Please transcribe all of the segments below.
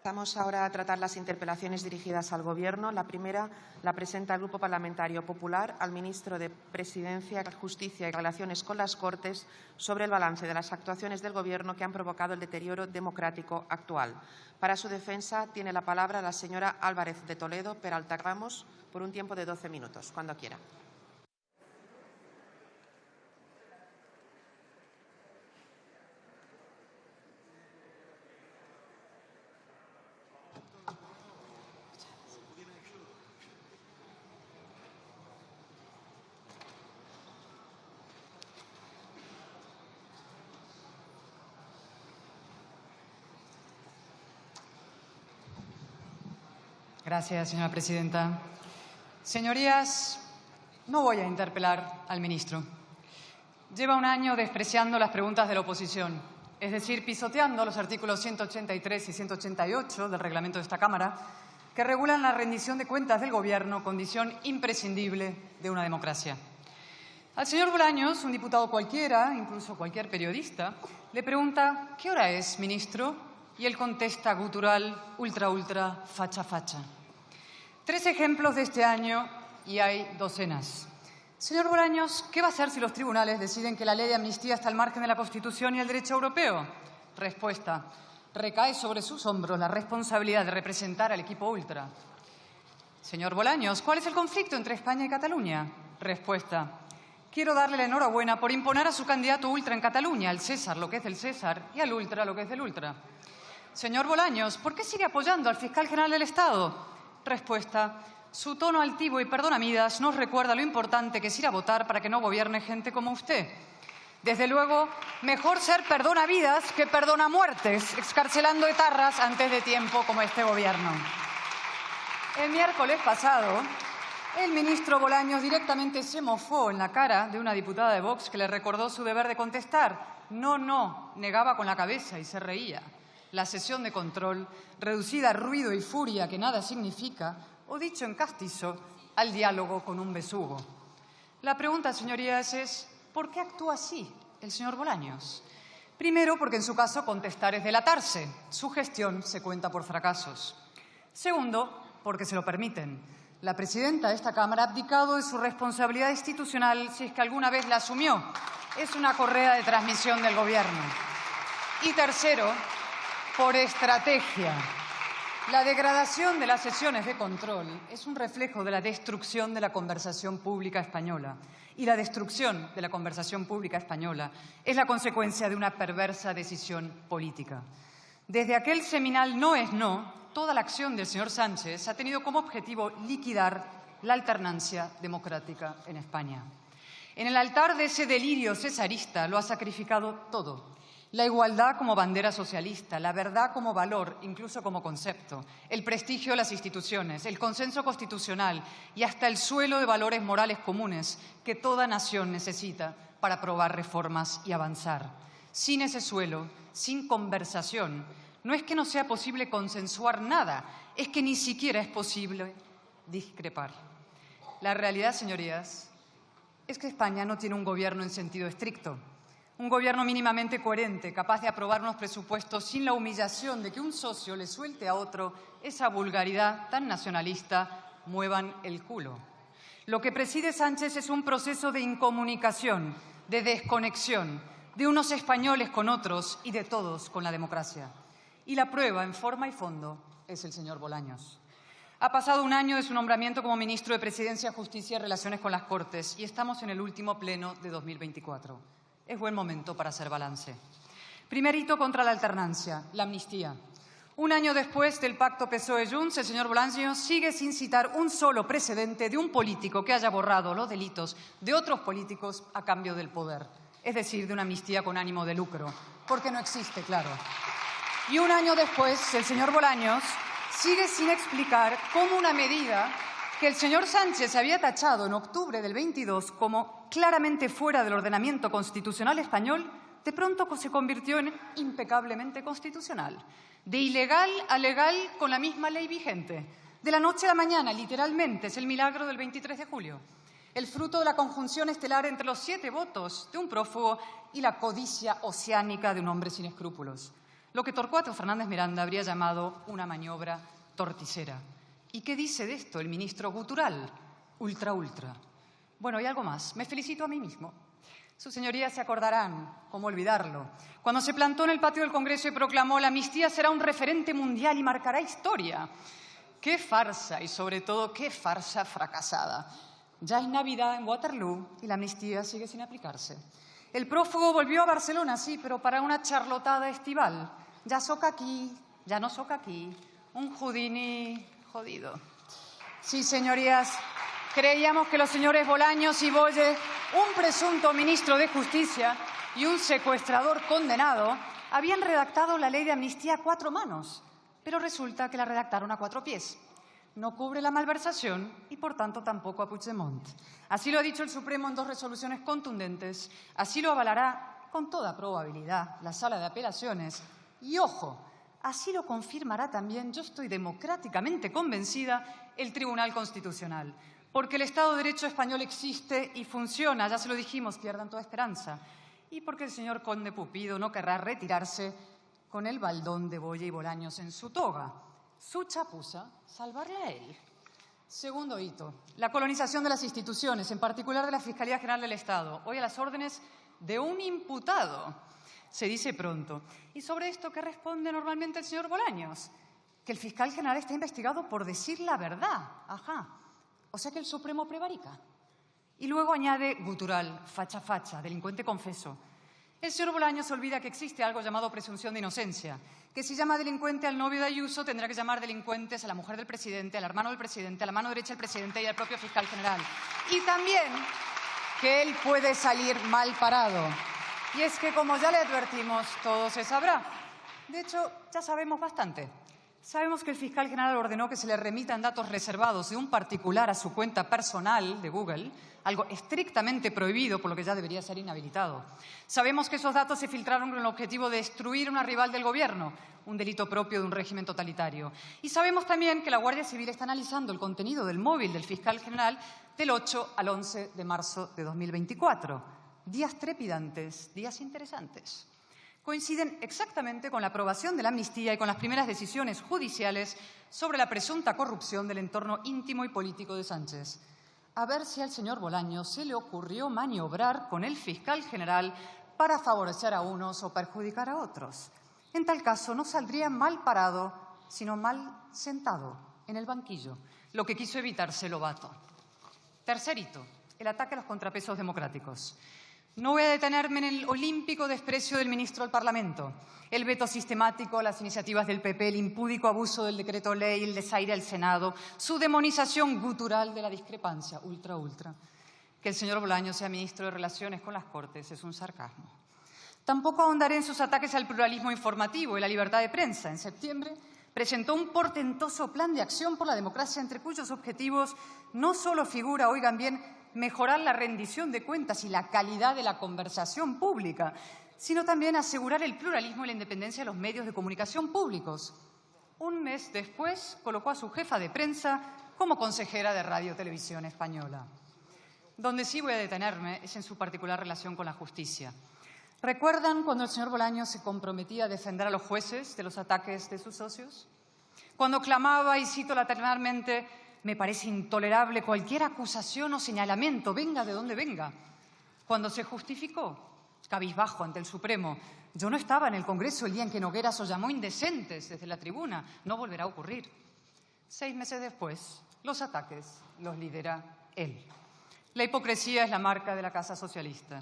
Pasamos ahora a tratar las interpelaciones dirigidas al Gobierno. La primera la presenta el Grupo Parlamentario Popular al ministro de Presidencia, Justicia y Relaciones con las Cortes sobre el balance de las actuaciones del Gobierno que han provocado el deterioro democrático actual. Para su defensa tiene la palabra la señora Álvarez de Toledo Peralta Ramos por un tiempo de 12 minutos, cuando quiera. Gracias, señora presidenta. Señorías, no voy a interpelar al ministro. Lleva un año despreciando las preguntas de la oposición, es decir, pisoteando los artículos 183 y 188 del reglamento de esta Cámara, que regulan la rendición de cuentas del Gobierno, condición imprescindible de una democracia. Al señor Bolaños, un diputado cualquiera, incluso cualquier periodista, le pregunta ¿qué hora es, ministro? Y él contesta gutural, ultra, facha. 3 ejemplos de este año y hay docenas. Señor Bolaños, ¿qué va a hacer si los tribunales deciden que la ley de amnistía está al margen de la Constitución y el derecho europeo? Respuesta. Recae sobre sus hombros la responsabilidad de representar al equipo ultra. Señor Bolaños, ¿cuál es el conflicto entre España y Cataluña? Respuesta. Quiero darle la enhorabuena por imponer a su candidato ultra en Cataluña, al César lo que es del César y al ultra lo que es del ultra. Señor Bolaños, ¿por qué sigue apoyando al fiscal general del Estado? Respuesta. Su tono altivo y perdonamidas nos recuerda lo importante que es ir a votar para que no gobierne gente como usted. Desde luego, mejor ser perdonavidas que perdonamuertes, excarcelando etarras antes de tiempo como este Gobierno. El miércoles pasado, el ministro Bolaños directamente se mofó en la cara de una diputada de Vox que le recordó su deber de contestar. No, negaba con la cabeza y se reía. La sesión de control, reducida a ruido y furia que nada significa, o dicho en castizo, al diálogo con un besugo. La pregunta, señorías, es ¿por qué actúa así el señor Bolaños? Primero, porque en su caso contestar es delatarse. Su gestión se cuenta por fracasos. Segundo, porque se lo permiten. La presidenta de esta Cámara ha abdicado de su responsabilidad institucional, si es que alguna vez la asumió. Es una correa de transmisión del Gobierno. Y tercero, por estrategia. La degradación de las sesiones de control es un reflejo de la destrucción de la conversación pública española. Y la destrucción de la conversación pública española es la consecuencia de una perversa decisión política. Desde aquel seminal no es no, toda la acción del señor Sánchez ha tenido como objetivo liquidar la alternancia democrática en España. En el altar de ese delirio cesarista lo ha sacrificado todo. La igualdad como bandera socialista, la verdad como valor, incluso como concepto, el prestigio de las instituciones, el consenso constitucional y hasta el suelo de valores morales comunes que toda nación necesita para aprobar reformas y avanzar. Sin ese suelo, sin conversación, no es que no sea posible consensuar nada, es que ni siquiera es posible discrepar. La realidad, señorías, es que España no tiene un gobierno en sentido estricto. Un gobierno mínimamente coherente, capaz de aprobar unos presupuestos sin la humillación de que un socio le suelte a otro esa vulgaridad tan nacionalista, muevan el culo. Lo que preside Sánchez es un proceso de incomunicación, de desconexión, de unos españoles con otros y de todos con la democracia. Y la prueba, en forma y fondo, es el señor Bolaños. Ha pasado un año de su nombramiento como ministro de Presidencia, Justicia y Relaciones con las Cortes y estamos en el último pleno de 2024. Es buen momento para hacer balance. Primer hito contra la alternancia, la amnistía. Un año después del pacto PSOE-Junts, el señor Bolaños sigue sin citar un solo precedente de un político que haya borrado los delitos de otros políticos a cambio del poder, es decir, de una amnistía con ánimo de lucro, porque no existe, claro. Y un año después, el señor Bolaños sigue sin explicar cómo una medida que el señor Sánchez había tachado en octubre del 22 como claramente fuera del ordenamiento constitucional español, de pronto se convirtió en impecablemente constitucional. De ilegal a legal con la misma ley vigente. De la noche a la mañana, literalmente, es el milagro del 23 de julio. El fruto de la conjunción estelar entre los 7 votos de un prófugo y la codicia oceánica de un hombre sin escrúpulos. lo que Torcuato Fernández Miranda habría llamado una maniobra torticera. ¿Y qué dice de esto el ministro gutural? Ultra. Bueno, y algo más. Me felicito a mí mismo. Sus señorías se acordarán, cómo olvidarlo, cuando se plantó en el patio del Congreso y proclamó: la amnistía será un referente mundial y marcará historia. ¡Qué farsa! Y sobre todo, ¡qué farsa fracasada! Ya es Navidad en Waterloo y la amnistía sigue sin aplicarse. El prófugo volvió a Barcelona, sí, pero para una charlotada estival. Ya soca aquí, ya no soca aquí. Un Houdini jodido. Sí, señorías, creíamos que los señores Bolaños y Boye, un presunto ministro de Justicia y un secuestrador condenado, habían redactado la ley de amnistía a 4 manos, pero resulta que la redactaron a 4 pies. No cubre la malversación y, por tanto, tampoco a Puigdemont. Así lo ha dicho el Supremo en 2 resoluciones contundentes. Así lo avalará, con toda probabilidad, la Sala de Apelaciones. Y, ojo, así lo confirmará también, yo estoy democráticamente convencida, el Tribunal Constitucional. Porque el Estado de Derecho español existe y funciona, ya se lo dijimos, pierdan toda esperanza. Y porque el señor conde Pupido no querrá retirarse con el baldón de Boye y Bolaños en su toga. Su chapuza, salvarle a él. Segundo hito, la colonización de las instituciones, en particular de la Fiscalía General del Estado, hoy a las órdenes de un imputado. Se dice pronto. ¿Y sobre esto qué responde normalmente el señor Bolaños? Que el fiscal general está investigado por decir la verdad. Ajá. O sea que el Supremo prevarica. Y luego añade gutural, facha, delincuente confeso. El señor Bolaños olvida que existe algo llamado presunción de inocencia, que si llama delincuente al novio de Ayuso, tendrá que llamar delincuentes a la mujer del presidente, al hermano del presidente, a la mano derecha del presidente y al propio fiscal general. Y también que él puede salir mal parado. Y es que, como ya le advertimos, todo se sabrá. De hecho, ya sabemos bastante. Sabemos que el fiscal general ordenó que se le remitan datos reservados de un particular a su cuenta personal de Google, algo estrictamente prohibido, por lo que ya debería ser inhabilitado. Sabemos que esos datos se filtraron con el objetivo de destruir una rival del gobierno, un delito propio de un régimen totalitario. Y sabemos también que la Guardia Civil está analizando el contenido del móvil del fiscal general del 8 al 11 de marzo de 2024. Días trepidantes, días interesantes. Coinciden exactamente con la aprobación de la amnistía y con las primeras decisiones judiciales sobre la presunta corrupción del entorno íntimo y político de Sánchez. A ver si al señor Bolaños se le ocurrió maniobrar con el fiscal general para favorecer a unos o perjudicar a otros. En tal caso, no saldría mal parado, sino mal sentado en el banquillo, lo que quiso evitarse Lobato. Tercer hito, el ataque a los contrapesos democráticos. No voy a detenerme en el olímpico desprecio del ministro al Parlamento, el veto sistemático a las iniciativas del PP, el impúdico abuso del decreto ley, el desaire al Senado, su demonización gutural de la discrepancia, ultra. Que el señor Bolaños sea ministro de Relaciones con las Cortes es un sarcasmo. Tampoco ahondaré en sus ataques al pluralismo informativo y la libertad de prensa. En septiembre presentó un portentoso plan de acción por la democracia, entre cuyos objetivos no solo figura, oigan bien, mejorar la rendición de cuentas y la calidad de la conversación pública, sino también asegurar el pluralismo y la independencia de los medios de comunicación públicos. Un mes después, colocó a su jefa de prensa como consejera de Radio Televisión Española. Donde sí voy a detenerme es en su particular relación con la justicia. ¿Recuerdan cuando el señor Bolaños se comprometía a defender a los jueces de los ataques de sus socios? Cuando clamaba, y cito laternalmente: me parece intolerable cualquier acusación o señalamiento, venga de donde venga. Cuando se justificó, cabizbajo ante el Supremo: yo no estaba en el Congreso el día en que Nogueras os llamó indecentes desde la tribuna, no volverá a ocurrir. 6 meses después, los ataques los lidera él. La hipocresía es la marca de la Casa Socialista.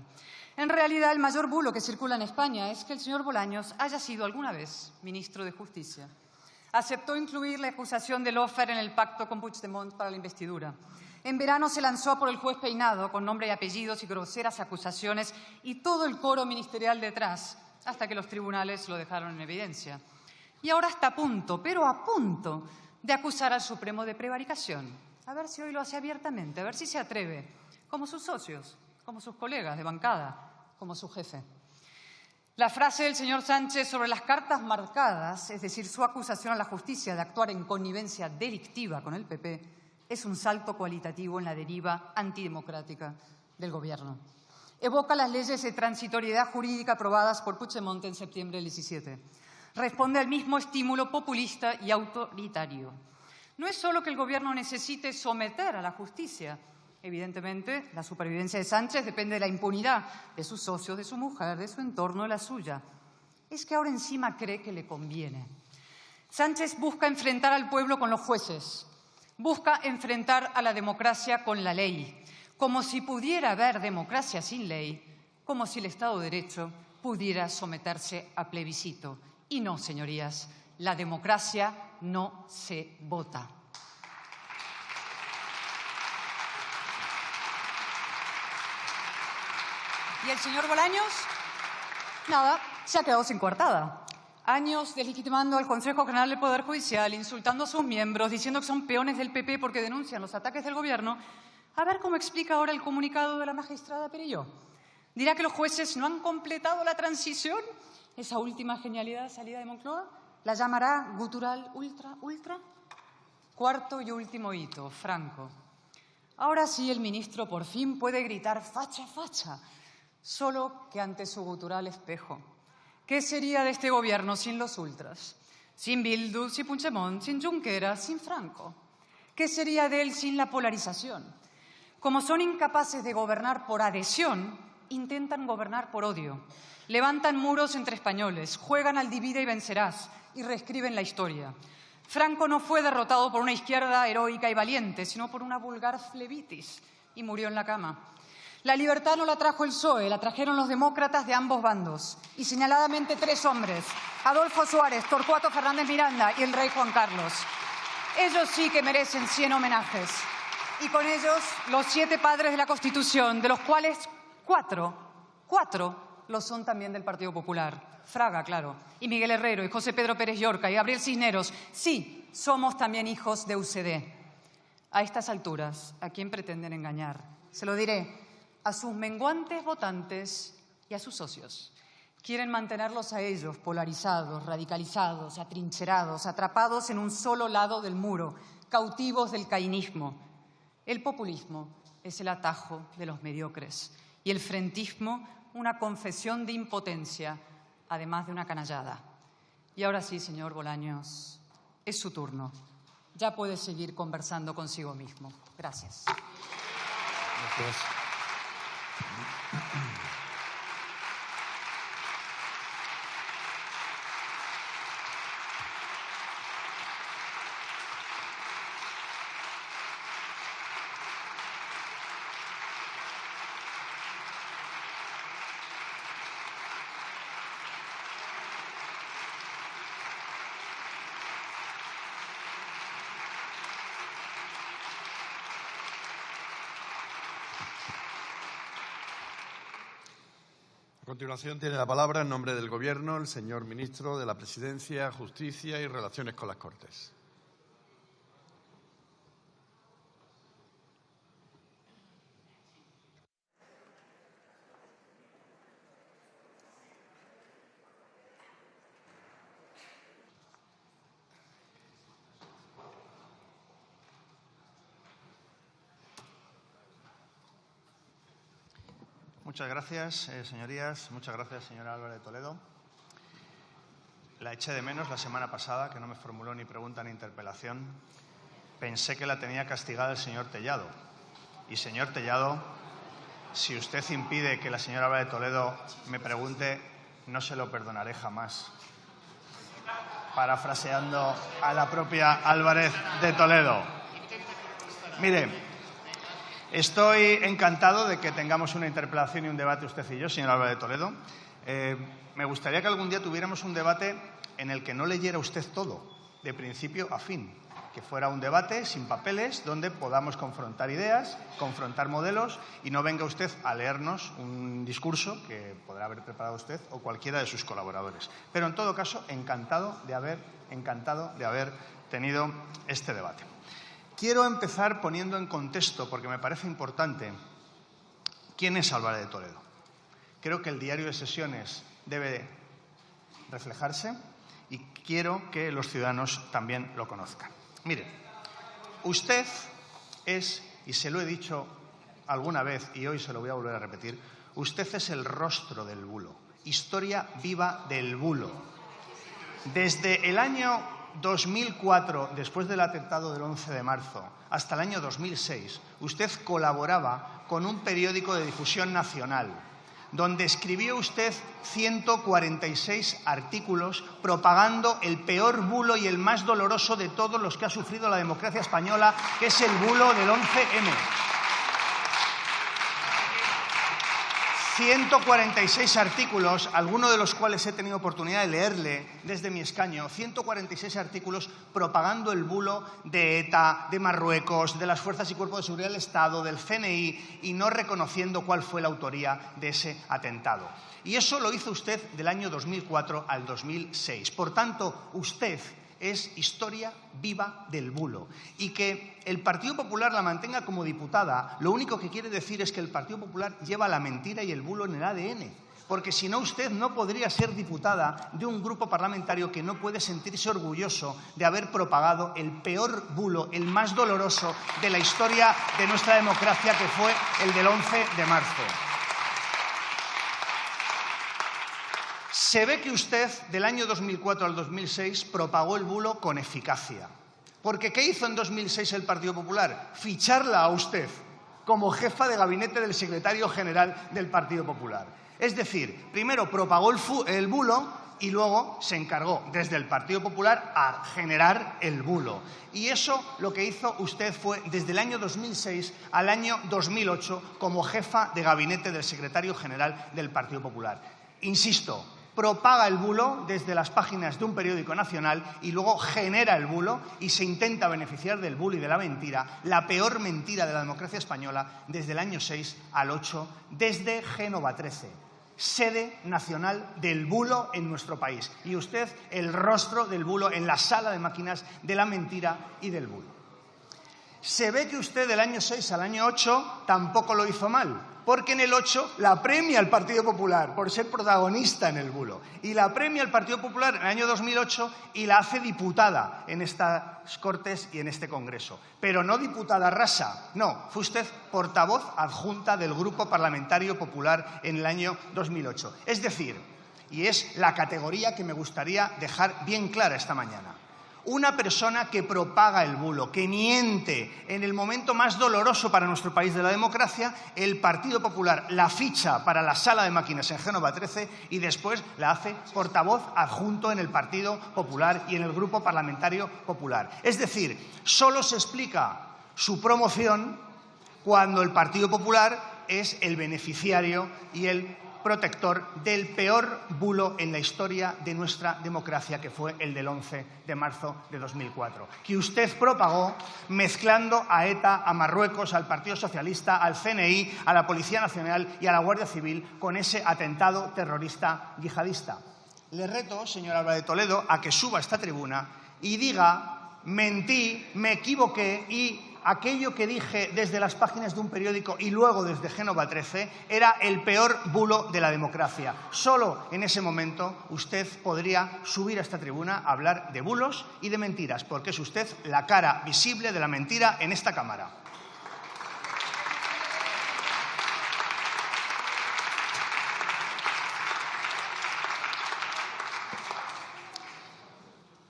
En realidad, el mayor bulo que circula en España es que el señor Bolaños haya sido alguna vez ministro de Justicia. Aceptó incluir la acusación de Lofer en el pacto con Puigdemont para la investidura. En verano se lanzó por el juez Peinado con nombre y apellidos y groseras acusaciones y todo el coro ministerial detrás, hasta que los tribunales lo dejaron en evidencia. Y ahora está a punto, pero a punto, de acusar al Supremo de prevaricación. A ver si hoy lo hace abiertamente, a ver si se atreve, como sus socios, como sus colegas de bancada, como su jefe. La frase del señor Sánchez sobre las cartas marcadas, es decir, su acusación a la justicia de actuar en connivencia delictiva con el PP, es un salto cualitativo en la deriva antidemocrática del Gobierno. Evoca las leyes de transitoriedad jurídica aprobadas por Puigdemont en septiembre del 17. Responde al mismo estímulo populista y autoritario. No es solo que el Gobierno necesite someter a la justicia. Evidentemente, la supervivencia de Sánchez depende de la impunidad de sus socios, de su mujer, de su entorno, de la suya. Es que ahora encima cree que le conviene. Sánchez busca enfrentar al pueblo con los jueces, busca enfrentar a la democracia con la ley, como si pudiera haber democracia sin ley, como si el Estado de Derecho pudiera someterse a plebiscito. Y no, señorías, la democracia no se vota. ¿Y el señor Bolaños? Nada, se ha quedado sin coartada. Años deslegitimando al Consejo General del Poder Judicial, insultando a sus miembros, diciendo que son peones del PP porque denuncian los ataques del Gobierno. A ver cómo explica ahora el comunicado de la magistrada Perelló. ¿Dirá que los jueces no han completado la transición? Esa última genialidad salida de Moncloa. ¿La llamará gutural ultra? Cuarto y último hito, Franco. Ahora sí el ministro por fin puede gritar facha, facha, solo que ante su gutural espejo. ¿Qué sería de este gobierno sin los ultras? Sin Bildu, sin Puigdemont, sin Junqueras, sin Franco. ¿Qué sería de él sin la polarización? Como son incapaces de gobernar por adhesión, intentan gobernar por odio. Levantan muros entre españoles, juegan al divide y vencerás y reescriben la historia. Franco no fue derrotado por una izquierda heroica y valiente, sino por una vulgar flebitis y murió en la cama. La libertad no la trajo el PSOE, la trajeron los demócratas de ambos bandos. Y señaladamente 3 hombres, Adolfo Suárez, Torcuato Fernández Miranda y el rey Juan Carlos. Ellos sí que merecen 100 homenajes. Y con ellos los 7 padres de la Constitución, de los cuales 4 lo son también del Partido Popular. Fraga, claro, y Miguel Herrero, y José Pedro Pérez Llorca, y Gabriel Cisneros. Sí, somos también hijos de UCD. A estas alturas, ¿a quién pretenden engañar? Se lo diré. A sus menguantes votantes y a sus socios. Quieren mantenerlos a ellos polarizados, radicalizados, atrincherados, atrapados en un solo lado del muro, cautivos del cainismo. El populismo es el atajo de los mediocres y el frentismo una confesión de impotencia, además de una canallada. Y ahora sí, señor Bolaños, es su turno. Ya puede seguir conversando consigo mismo. Gracias. Gracias. A continuación tiene la palabra en nombre del Gobierno el señor ministro de la Presidencia, Justicia y Relaciones con las Cortes. Muchas gracias, señorías. Muchas gracias, señora Álvarez de Toledo. La eché de menos la semana pasada, que no me formuló ni pregunta ni interpelación. Pensé que la tenía castigada el señor Tellado. Y, señor Tellado, si usted impide que la señora Álvarez de Toledo me pregunte, no se lo perdonaré jamás. Parafraseando a la propia Álvarez de Toledo. Mire, estoy encantado de que tengamos una interpelación y un debate usted y yo, señora Álvarez de Toledo. Me gustaría que algún día tuviéramos un debate en el que no leyera usted todo, de principio a fin. Que fuera un debate sin papeles, donde podamos confrontar ideas, confrontar modelos, y no venga usted a leernos un discurso que podrá haber preparado usted o cualquiera de sus colaboradores. Pero, en todo caso, encantado de haber tenido este debate. Quiero empezar poniendo en contexto, porque me parece importante, quién es Álvarez de Toledo. Creo que el diario de sesiones debe reflejarse y quiero que los ciudadanos también lo conozcan. Mire, usted es, y se lo he dicho alguna vez y hoy se lo voy a volver a repetir, usted es el rostro del bulo, historia viva del bulo. Desde el año 2004, después del atentado del 11 de marzo, hasta el año 2006, usted colaboraba con un periódico de difusión nacional, donde escribió usted 146 artículos propagando el peor bulo y el más doloroso de todos los que ha sufrido la democracia española, que es el bulo del 11M. 146 artículos, algunos de los cuales he tenido oportunidad de leerle desde mi escaño, 146 artículos propagando el bulo de ETA, de Marruecos, de las fuerzas y cuerpos de seguridad del Estado, del CNI, y no reconociendo cuál fue la autoría de ese atentado. Y eso lo hizo usted del año 2004 al 2006. Por tanto, usted es historia viva del bulo. Y que el Partido Popular la mantenga como diputada, lo único que quiere decir es que el Partido Popular lleva la mentira y el bulo en el ADN. Porque si no, usted no podría ser diputada de un grupo parlamentario que no puede sentirse orgulloso de haber propagado el peor bulo, el más doloroso de la historia de nuestra democracia, que fue el del 11 de marzo. Se ve que usted, del año 2004 al 2006, propagó el bulo con eficacia. Porque ¿qué hizo en 2006 el Partido Popular? Ficharla a usted como jefa de gabinete del secretario general del Partido Popular. Es decir, primero propagó el bulo y luego se encargó desde el Partido Popular a generar el bulo. Y eso lo que hizo usted fue desde el año 2006 al año 2008 como jefa de gabinete del secretario general del Partido Popular. Insisto, propaga el bulo desde las páginas de un periódico nacional y luego genera el bulo y se intenta beneficiar del bulo y de la mentira, la peor mentira de la democracia española desde el año 6 al 8, desde Génova 13, sede nacional del bulo en nuestro país. Y usted, el rostro del bulo en la sala de máquinas de la mentira y del bulo. Se ve que usted del año 6 al año 8 tampoco lo hizo mal, porque en el 8 la premia al Partido Popular por ser protagonista en el bulo. Y la premia al Partido Popular en el año 2008 y la hace diputada en estas Cortes y en este Congreso. Pero no diputada rasa, no, fue usted portavoz adjunta del Grupo Parlamentario Popular en el año 2008. Es decir, y es la categoría que me gustaría dejar bien clara esta mañana, una persona que propaga el bulo, que miente en el momento más doloroso para nuestro país de la democracia, el Partido Popular la ficha para la sala de máquinas en Génova 13 y después la hace portavoz adjunto en el Partido Popular y en el Grupo Parlamentario Popular. Es decir, solo se explica su promoción cuando el Partido Popular es el beneficiario y el protector del peor bulo en la historia de nuestra democracia, que fue el del 11 de marzo de 2004, que usted propagó mezclando a ETA, a Marruecos, al Partido Socialista, al CNI, a la Policía Nacional y a la Guardia Civil con ese atentado terrorista yihadista. Le reto, señor Álvarez de Toledo, a que suba a esta tribuna y diga: mentí, me equivoqué y aquello que dije desde las páginas de un periódico y luego desde Génova 13 era el peor bulo de la democracia. Solo en ese momento usted podría subir a esta tribuna a hablar de bulos y de mentiras, porque es usted la cara visible de la mentira en esta Cámara.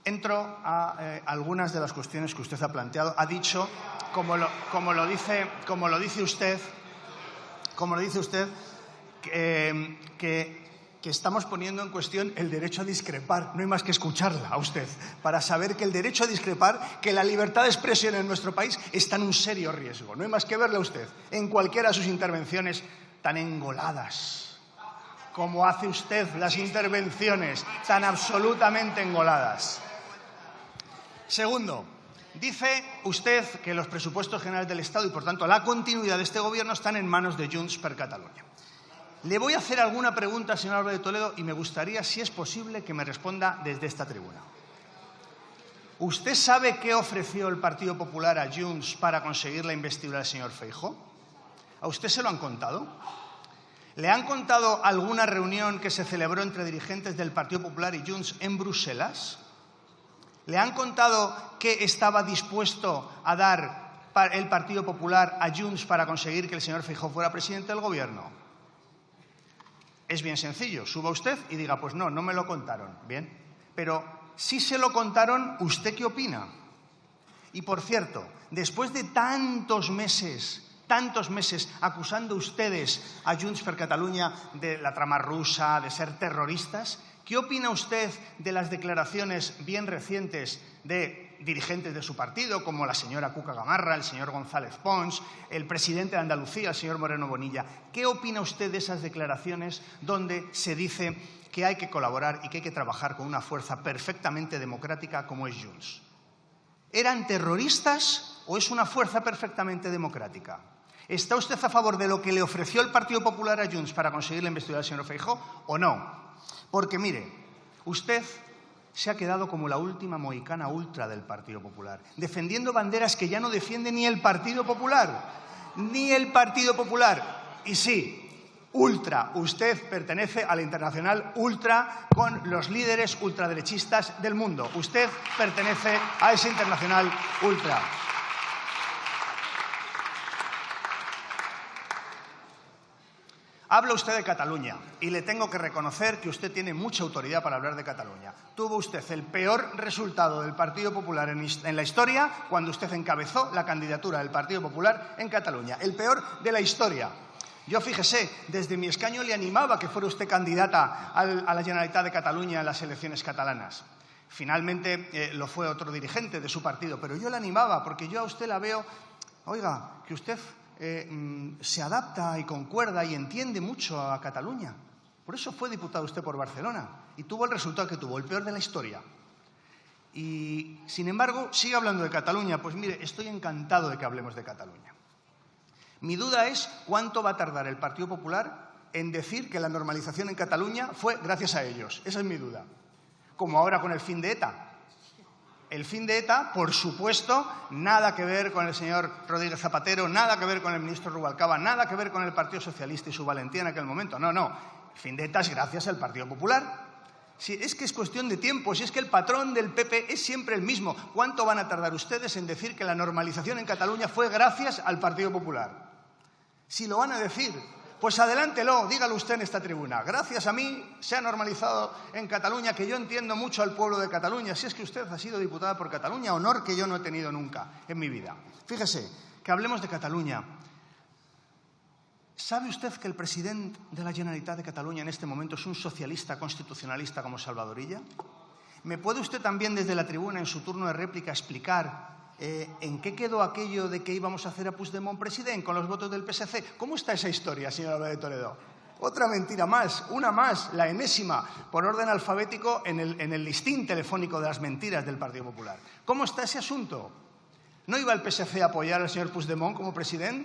Entro a algunas de las cuestiones que usted ha planteado. Ha dicho, como lo dice usted, que estamos poniendo en cuestión el derecho a discrepar. No hay más que escucharla a usted para saber que el derecho a discrepar, que la libertad de expresión en nuestro país está en un serio riesgo. No hay más que verla a usted en cualquiera de sus intervenciones tan engoladas, como hace usted las intervenciones tan absolutamente engoladas. Segundo, dice usted que los presupuestos generales del Estado y, por tanto, la continuidad de este Gobierno están en manos de Junts per Catalunya. Le voy a hacer alguna pregunta, señor Álvarez de Toledo, y me gustaría, si es posible, que me responda desde esta tribuna. ¿Usted sabe qué ofreció el Partido Popular a Junts para conseguir la investidura del señor Feijóo? ¿A usted se lo han contado? ¿Le han contado alguna reunión que se celebró entre dirigentes del Partido Popular y Junts en Bruselas? ¿Le han contado qué estaba dispuesto a dar el Partido Popular a Junts para conseguir que el señor Feijóo fuera presidente del Gobierno? Es bien sencillo. Suba usted y diga: pues no, no me lo contaron. Bien. Pero si se lo contaron, ¿usted qué opina? Y, por cierto, después de tantos meses acusando ustedes a Junts per Catalunya de la trama rusa, de ser terroristas, ¿qué opina usted de las declaraciones bien recientes de dirigentes de su partido, como la señora Cuca Gamarra, el señor González Pons, el presidente de Andalucía, el señor Moreno Bonilla? ¿Qué opina usted de esas declaraciones donde se dice que hay que colaborar y que hay que trabajar con una fuerza perfectamente democrática como es Junts? ¿Eran terroristas o es una fuerza perfectamente democrática? ¿Está usted a favor de lo que le ofreció el Partido Popular a Junts para conseguir la investidura del señor Feijóo o no? Porque, mire, usted se ha quedado como la última mohicana ultra del Partido Popular, defendiendo banderas que ya no defiende ni el Partido Popular. Ni el Partido Popular. Y sí, ultra. Usted pertenece a la internacional ultra con los líderes ultraderechistas del mundo. Usted pertenece a esa internacional ultra. Habla usted de Cataluña y le tengo que reconocer que usted tiene mucha autoridad para hablar de Cataluña. Tuvo usted el peor resultado del Partido Popular en la historia cuando usted encabezó la candidatura del Partido Popular en Cataluña. El peor de la historia. Yo, fíjese, desde mi escaño le animaba que fuera usted candidata a la Generalitat de Cataluña en las elecciones catalanas. Finalmente lo fue otro dirigente de su partido, pero yo le animaba porque yo a usted la veo, oiga, que usted se adapta y concuerda y entiende mucho a Cataluña. Por eso fue diputado usted por Barcelona y tuvo el resultado que tuvo, el peor de la historia. Y, sin embargo, sigue hablando de Cataluña. Pues mire, estoy encantado de que hablemos de Cataluña. Mi duda es cuánto va a tardar el Partido Popular en decir que la normalización en Cataluña fue gracias a ellos. Esa es mi duda. Como ahora con el fin de ETA. El fin de ETA, por supuesto, nada que ver con el señor Rodríguez Zapatero, nada que ver con el ministro Rubalcaba, nada que ver con el Partido Socialista y su valentía en aquel momento. No, no. El fin de ETA es gracias al Partido Popular. Si es que es cuestión de tiempo, si es que el patrón del PP es siempre el mismo. ¿Cuánto van a tardar ustedes en decir que la normalización en Cataluña fue gracias al Partido Popular? Si lo van a decir, pues adelántelo, dígalo usted en esta tribuna. Gracias a mí se ha normalizado en Cataluña, que yo entiendo mucho al pueblo de Cataluña. Si es que usted ha sido diputada por Cataluña, honor que yo no he tenido nunca en mi vida. Fíjese, que hablemos de Cataluña. ¿Sabe usted que el presidente de la Generalitat de Cataluña en este momento es un socialista constitucionalista como Salvador Illa? ¿Me puede usted también desde la tribuna, en su turno de réplica, explicar en qué quedó aquello de que íbamos a hacer a Puigdemont president con los votos del PSC? ¿Cómo está esa historia, señor Álvarez de Toledo? Otra mentira más, una más, la enésima, por orden alfabético en el listín telefónico de las mentiras del Partido Popular. ¿Cómo está ese asunto? ¿No iba el PSC a apoyar al señor Puigdemont como president?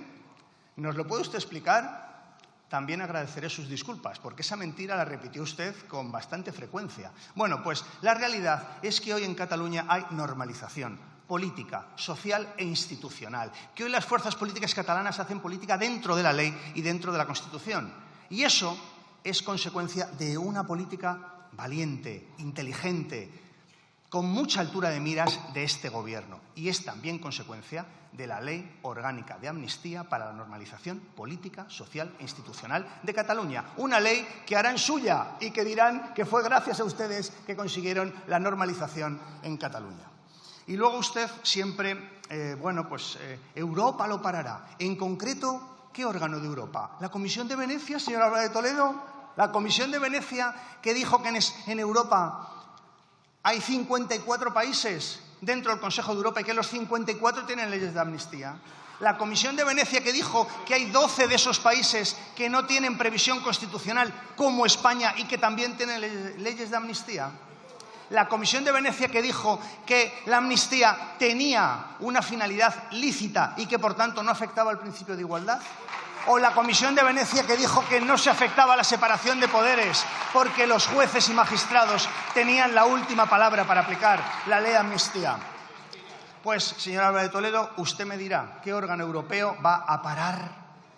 ¿Nos lo puede usted explicar? También agradeceré sus disculpas, porque esa mentira la repitió usted con bastante frecuencia. Bueno, pues la realidad es que hoy en Cataluña hay normalización política, social e institucional, que hoy las fuerzas políticas catalanas hacen política dentro de la ley y dentro de la Constitución. Y eso es consecuencia de una política valiente, inteligente, con mucha altura de miras de este Gobierno. Y es también consecuencia de la Ley Orgánica de Amnistía para la Normalización Política, Social e Institucional de Cataluña. Una ley que harán suya y que dirán que fue gracias a ustedes que consiguieron la normalización en Cataluña. Y luego usted siempre, Europa lo parará. En concreto, ¿qué órgano de Europa? ¿La Comisión de Venecia, señor Álvarez de Toledo? La Comisión de Venecia, que dijo que en Europa hay 54 países dentro del Consejo de Europa y que los 54 tienen leyes de amnistía. La Comisión de Venecia, que dijo que hay 12 de esos países que no tienen previsión constitucional, como España, y que también tienen leyes de amnistía. La Comisión de Venecia, que dijo que la amnistía tenía una finalidad lícita y que, por tanto, no afectaba al principio de igualdad. O la Comisión de Venecia, que dijo que no se afectaba a la separación de poderes porque los jueces y magistrados tenían la última palabra para aplicar la ley de amnistía. Pues, señor Álvarez de Toledo, usted me dirá qué órgano europeo va a parar,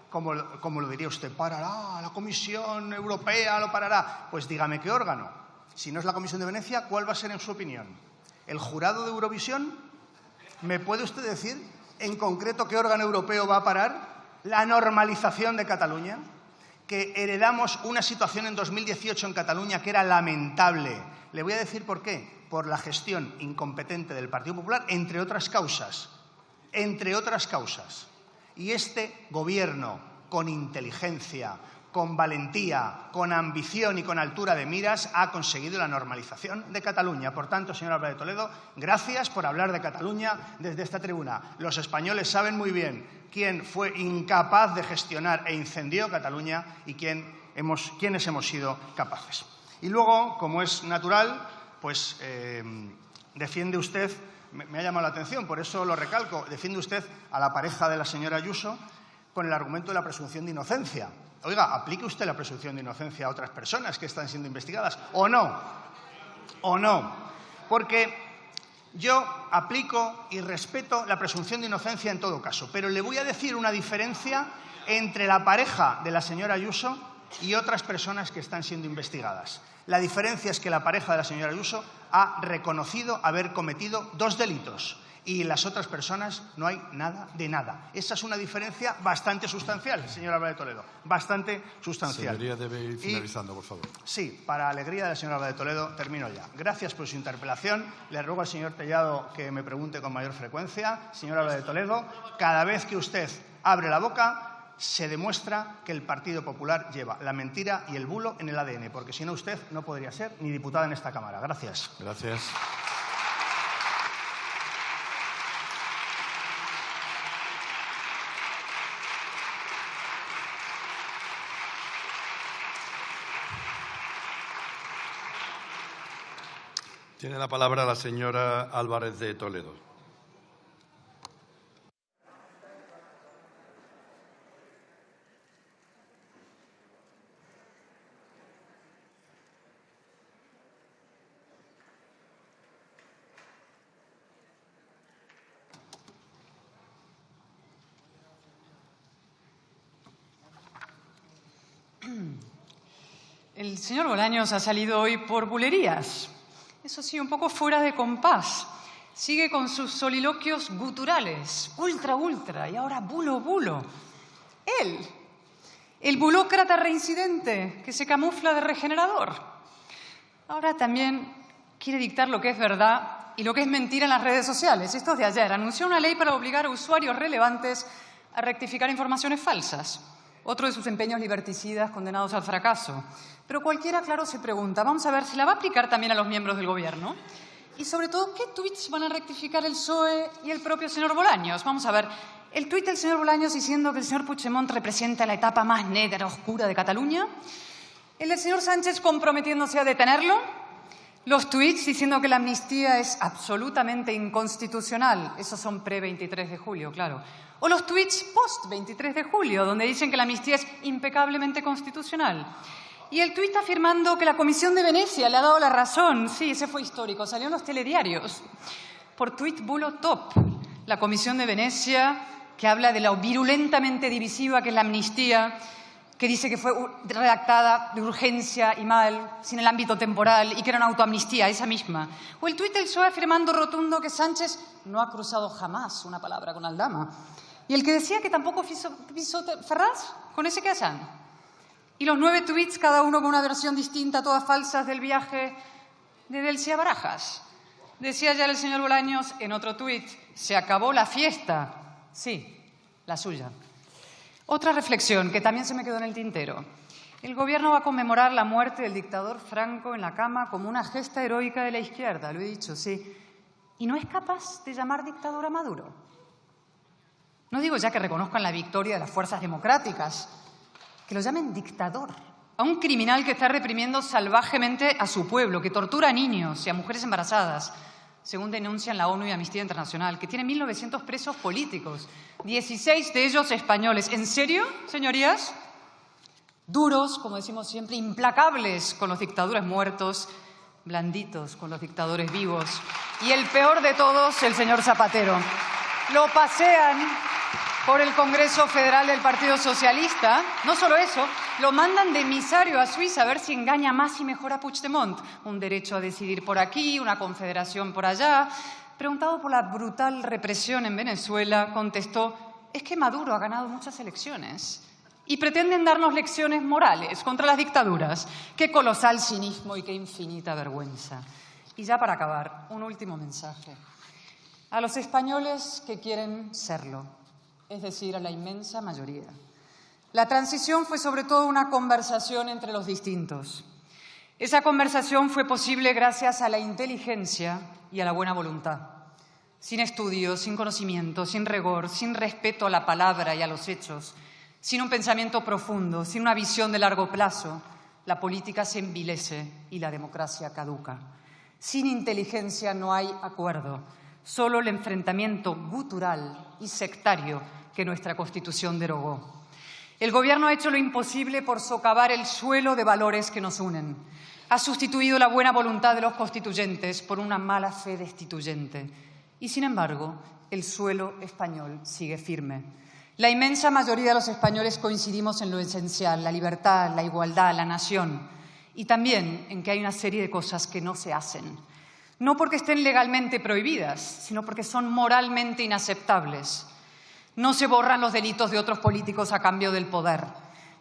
como lo diría usted, parará, la Comisión Europea lo parará. Pues dígame qué órgano. Si no es la Comisión de Venecia, ¿cuál va a ser en su opinión? ¿El jurado de Eurovisión? ¿Me puede usted decir en concreto qué órgano europeo va a parar la normalización de Cataluña? Que heredamos una situación en 2018 en Cataluña que era lamentable. Le voy a decir por qué. por la gestión incompetente del Partido Popular, entre otras causas. Entre otras causas. Y este Gobierno, con inteligencia, con valentía, con ambición y con altura de miras, ha conseguido la normalización de Cataluña. Por tanto, señor Álvarez de Toledo, gracias por hablar de Cataluña desde esta tribuna. Los españoles saben muy bien quién fue incapaz de gestionar e incendió Cataluña y quiénes hemos sido capaces. Y luego, como es natural, pues defiende usted, me ha llamado la atención, por eso lo recalco, defiende usted a la pareja de la señora Ayuso con el argumento de la presunción de inocencia. Oiga, aplique usted la presunción de inocencia a otras personas que están siendo investigadas, ¿o no? ¿O no? Porque yo aplico y respeto la presunción de inocencia en todo caso, pero le voy a decir una diferencia entre la pareja de la señora Ayuso y otras personas que están siendo investigadas. La diferencia es que la pareja de la señora Ayuso ha reconocido haber cometido 2 delitos y las otras personas no hay nada de nada. Esa es una diferencia bastante sustancial, señor Álvarez de Toledo, bastante sustancial. Señoría, debe ir finalizando, por favor. Sí, para alegría del señor Álvarez de Toledo, termino ya. Gracias por su interpelación. Le ruego al señor Tellado que me pregunte con mayor frecuencia. Señor Álvarez de Toledo, cada vez que usted abre la boca, se demuestra que el Partido Popular lleva la mentira y el bulo en el ADN, porque si no usted no podría ser ni diputada en esta Cámara. Gracias. Gracias. Tiene la palabra la señora Álvarez de Toledo. El señor Bolaños ha salido hoy por bulerías. Eso sí, un poco fuera de compás. Sigue con sus soliloquios guturales. Ultra, y ahora bulo. Él, el bulócrata reincidente que se camufla de regenerador. Ahora también quiere dictar lo que es verdad y lo que es mentira en las redes sociales. Esto es de ayer. Anunció una ley para obligar a usuarios relevantes a rectificar informaciones falsas. Otro de sus empeños liberticidas condenados al fracaso. Pero cualquiera, claro, se pregunta, vamos a ver, ¿se la va a aplicar también a los miembros del Gobierno? Y sobre todo, ¿qué tuits van a rectificar el PSOE y el propio señor Bolaños? Vamos a ver, el tuit del señor Bolaños diciendo que el señor Puigdemont representa la etapa más negra, oscura de Cataluña. El del señor Sánchez comprometiéndose a detenerlo. Los tuits diciendo que la amnistía es absolutamente inconstitucional. Esos son pre-23 de julio, claro. O los tuits post-23 de julio, donde dicen que la amnistía es impecablemente constitucional. Y el tuit afirmando que la Comisión de Venecia le ha dado la razón. Sí, ese fue histórico, salió en los telediarios. Por tuit bulo top. La Comisión de Venecia, que habla de lo virulentamente divisiva que es la amnistía, que dice que fue redactada de urgencia y mal, sin el ámbito temporal, y que era una autoamnistía, esa misma. O el tuit del PSOE afirmando rotundo que Sánchez no ha cruzado jamás una palabra con Aldama. Y el que decía que tampoco pisó Ferraz, con ese que hacen. Y los 9 tuits, cada uno con una versión distinta, todas falsas, del viaje de Delcy a Barajas. Decía ya el señor Bolaños en otro tuit, se acabó la fiesta. Sí, la suya. Otra reflexión que también se me quedó en el tintero. El Gobierno va a conmemorar la muerte del dictador Franco en la cama como una gesta heroica de la izquierda, lo he dicho, sí. ¿Y no es capaz de llamar dictador a Maduro? No digo ya que reconozcan la victoria de las fuerzas democráticas, que lo llamen dictador, a un criminal que está reprimiendo salvajemente a su pueblo, que tortura a niños y a mujeres embarazadas, según denuncian la ONU y Amnistía Internacional, que tiene 1.900 presos políticos, 16 de ellos españoles. ¿En serio, señorías? Duros, como decimos siempre, implacables con los dictadores muertos, blanditos con los dictadores vivos. Y el peor de todos, el señor Zapatero. Lo pasean por el Congreso Federal del Partido Socialista. No solo eso, lo mandan de emisario a Suiza a ver si engaña más y mejor a Puigdemont. Un derecho a decidir por aquí, una confederación por allá. Preguntado por la brutal represión en Venezuela, contestó, es que Maduro ha ganado muchas elecciones y pretenden darnos lecciones morales contra las dictaduras. Qué colosal cinismo y qué infinita vergüenza. Y ya para acabar, un último mensaje. A los españoles que quieren serlo, es decir, a la inmensa mayoría. La transición fue sobre todo una conversación entre los distintos. Esa conversación fue posible gracias a la inteligencia y a la buena voluntad. Sin estudios, sin conocimiento, sin rigor, sin respeto a la palabra y a los hechos, sin un pensamiento profundo, sin una visión de largo plazo, la política se envilece y la democracia caduca. Sin inteligencia no hay acuerdo, solo el enfrentamiento gutural y sectario que nuestra Constitución derogó. El Gobierno ha hecho lo imposible por socavar el suelo de valores que nos unen. Ha sustituido la buena voluntad de los constituyentes por una mala fe destituyente. Y, sin embargo, el suelo español sigue firme. La inmensa mayoría de los españoles coincidimos en lo esencial, la libertad, la igualdad, la nación. Y también en que hay una serie de cosas que no se hacen. No porque estén legalmente prohibidas, sino porque son moralmente inaceptables. No se borran los delitos de otros políticos a cambio del poder.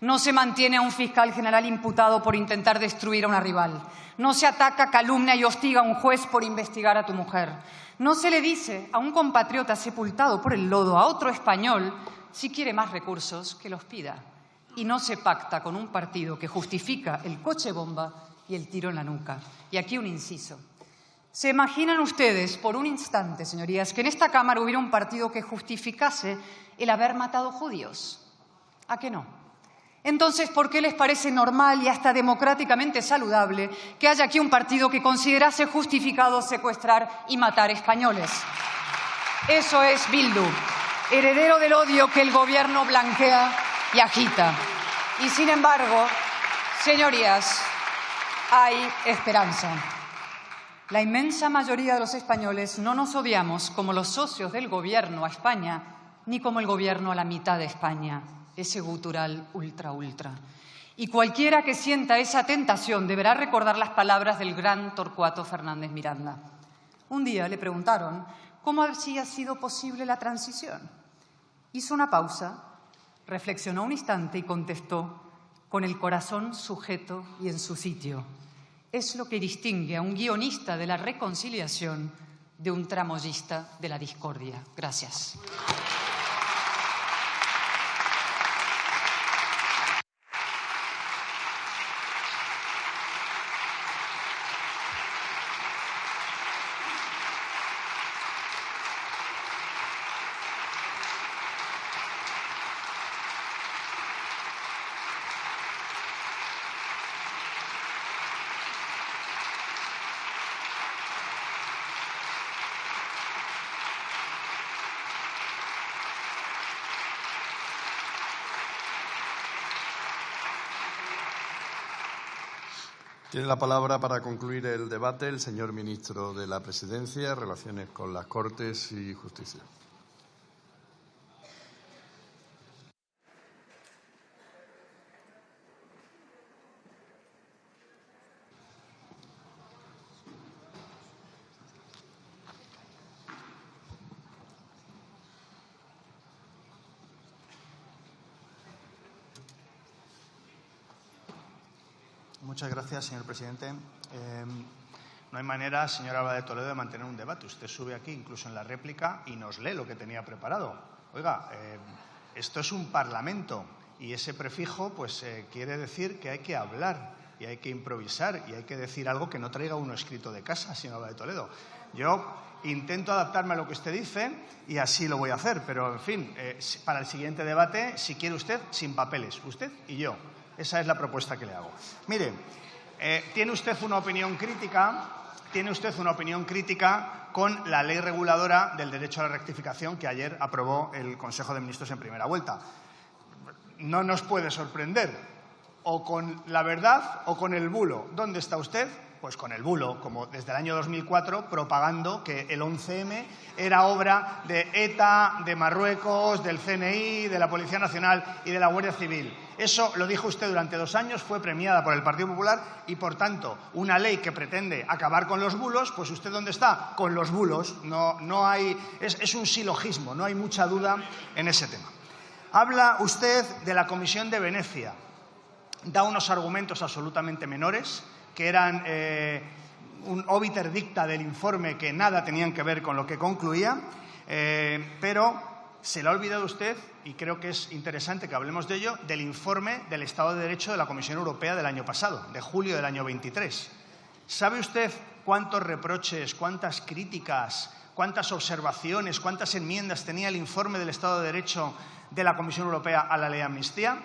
No se mantiene a un fiscal general imputado por intentar destruir a una rival. No se ataca, calumnia y hostiga a un juez por investigar a tu mujer. No se le dice a un compatriota sepultado por el lodo, a otro español, si quiere más recursos, que los pida. Y no se pacta con un partido que justifica el coche bomba y el tiro en la nuca. Y aquí un inciso. ¿Se imaginan ustedes, por un instante, señorías, que en esta Cámara hubiera un partido que justificase el haber matado judíos? ¿A qué no? Entonces, ¿por qué les parece normal y hasta democráticamente saludable que haya aquí un partido que considerase justificado secuestrar y matar españoles? Eso es Bildu, heredero del odio que el Gobierno blanquea y agita. Y, sin embargo, señorías, hay esperanza. La inmensa mayoría de los españoles no nos odiamos como los socios del Gobierno a España, ni como el Gobierno a la mitad de España, ese gutural ultra. Y cualquiera que sienta esa tentación deberá recordar las palabras del gran Torcuato Fernández Miranda. Un día le preguntaron cómo había sido posible la transición. Hizo una pausa, reflexionó un instante y contestó, con el corazón sujeto y en su sitio. Es lo que distingue a un guionista de la reconciliación de un tramoyista de la discordia. Gracias. Tiene la palabra para concluir el debate el señor ministro de la Presidencia, Relaciones con las Cortes y Justicia. Muchas gracias, señor presidente. No hay manera, señor Álvarez de Toledo, de mantener un debate. Usted sube aquí, incluso en la réplica, y nos lee lo que tenía preparado. Oiga, esto es un parlamento y ese prefijo pues quiere decir que hay que hablar y hay que improvisar y hay que decir algo que no traiga uno escrito de casa, señor Álvarez de Toledo. Yo intento adaptarme a lo que usted dice y así lo voy a hacer, pero, en fin, para el siguiente debate, si quiere usted, sin papeles, usted y yo. Esa es la propuesta que le hago. Mire, tiene usted una opinión crítica con la ley reguladora del derecho a la rectificación que ayer aprobó el Consejo de Ministros en primera vuelta. No nos puede sorprender, o con la verdad o con el bulo. ¿Dónde está usted? Pues con el bulo, como desde el año 2004, propagando que el 11M era obra de ETA, de Marruecos, del CNI, de la Policía Nacional y de la Guardia Civil. Eso lo dijo usted durante 2 años, fue premiada por el Partido Popular y, por tanto, una ley que pretende acabar con los bulos, pues ¿usted dónde está? Con los bulos. No hay, es un silogismo, no hay mucha duda en ese tema. Habla usted de la Comisión de Venecia. Da unos argumentos absolutamente menores que eran un obiter dicta del informe que nada tenían que ver con lo que concluía, pero se le ha olvidado a usted, y creo que es interesante que hablemos de ello, del informe del Estado de Derecho de la Comisión Europea del año pasado, de julio del año 23. ¿Sabe usted cuántos reproches, cuántas críticas, cuántas observaciones, cuántas enmiendas tenía el informe del Estado de Derecho de la Comisión Europea a la ley de amnistía?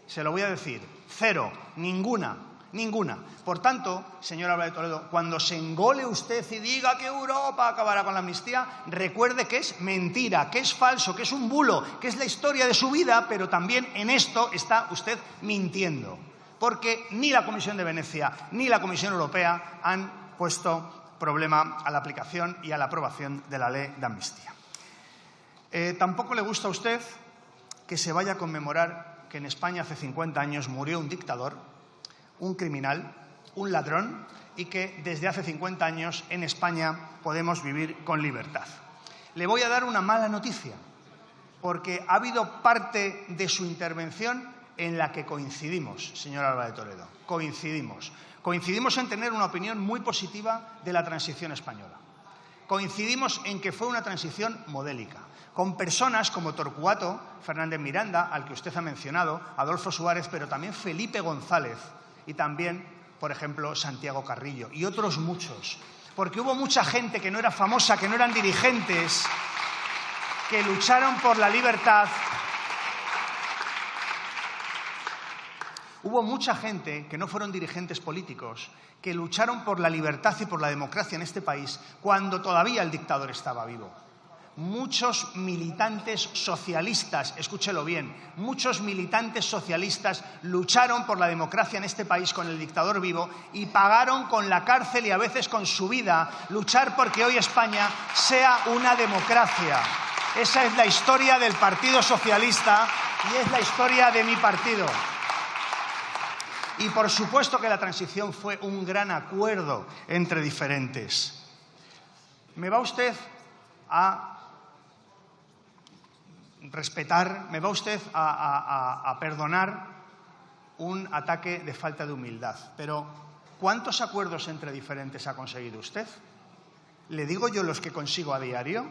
Se lo voy a decir, 0, ninguna. Ninguna. Por tanto, señor Álvarez de Toledo, cuando se engole usted y diga que Europa acabará con la amnistía, recuerde que es mentira, que es falso, que es un bulo, que es la historia de su vida, pero también en esto está usted mintiendo. Porque ni la Comisión de Venecia ni la Comisión Europea han puesto problema a la aplicación y a la aprobación de la ley de amnistía. Tampoco le gusta a usted que se vaya a conmemorar que en España hace 50 años murió un dictador, un criminal, un ladrón, y que desde hace 50 años en España podemos vivir con libertad. Le voy a dar una mala noticia, porque ha habido parte de su intervención en la que coincidimos, señor Álvarez de Toledo. Coincidimos. Coincidimos en tener una opinión muy positiva de la transición española. Coincidimos en que fue una transición modélica, con personas como Torcuato Fernández Miranda, al que usted ha mencionado, Adolfo Suárez, pero también Felipe González, y también, por ejemplo, Santiago Carrillo y otros muchos. Porque hubo mucha gente que no era famosa, que no eran dirigentes, que lucharon por la libertad. Hubo mucha gente que no fueron dirigentes políticos, que lucharon por la libertad y por la democracia en este país cuando todavía el dictador estaba vivo. Muchos militantes socialistas, escúchelo bien, muchos militantes socialistas lucharon por la democracia en este país con el dictador vivo y pagaron con la cárcel y a veces con su vida luchar porque hoy España sea una democracia. Esa es la historia del Partido Socialista y es la historia de mi partido. Y por supuesto que la transición fue un gran acuerdo entre diferentes. ¿Me va usted a respetar, me va usted a perdonar un ataque de falta de humildad? Pero ¿cuántos acuerdos entre diferentes ha conseguido usted? ¿Le digo yo los que consigo a diario?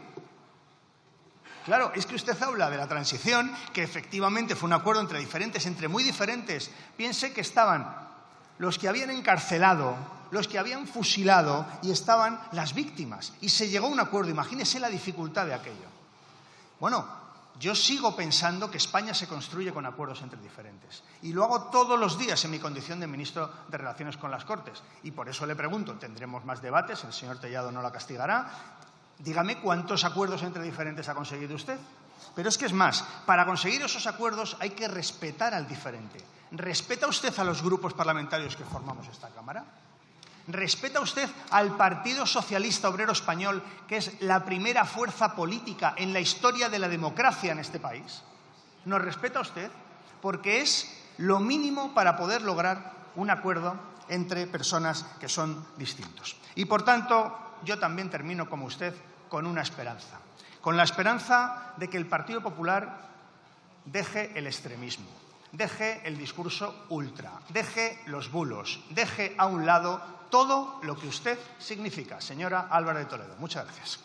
Claro, es que usted habla de la transición, que efectivamente fue un acuerdo entre diferentes, entre muy diferentes. Piense que estaban los que habían encarcelado, los que habían fusilado y estaban las víctimas. Y se llegó a un acuerdo. Imagínese la dificultad de aquello. Bueno, yo sigo pensando que España se construye con acuerdos entre diferentes. Y lo hago todos los días en mi condición de ministro de Relaciones con las Cortes. Y por eso le pregunto, tendremos más debates, el señor Tellado no la castigará. Dígame cuántos acuerdos entre diferentes ha conseguido usted. Pero es que es más, para conseguir esos acuerdos hay que respetar al diferente. ¿Respeta usted a los grupos parlamentarios que formamos esta Cámara? ¿Respeta usted al Partido Socialista Obrero Español, que es la primera fuerza política en la historia de la democracia en este país? ¿Nos respeta usted? Porque es lo mínimo para poder lograr un acuerdo entre personas que son distintos. Y por tanto, yo también termino como usted con una esperanza. Con la esperanza de que el Partido Popular deje el extremismo, deje el discurso ultra, deje los bulos, deje a un lado todo lo que usted significa, señora Álvarez de Toledo. Muchas gracias.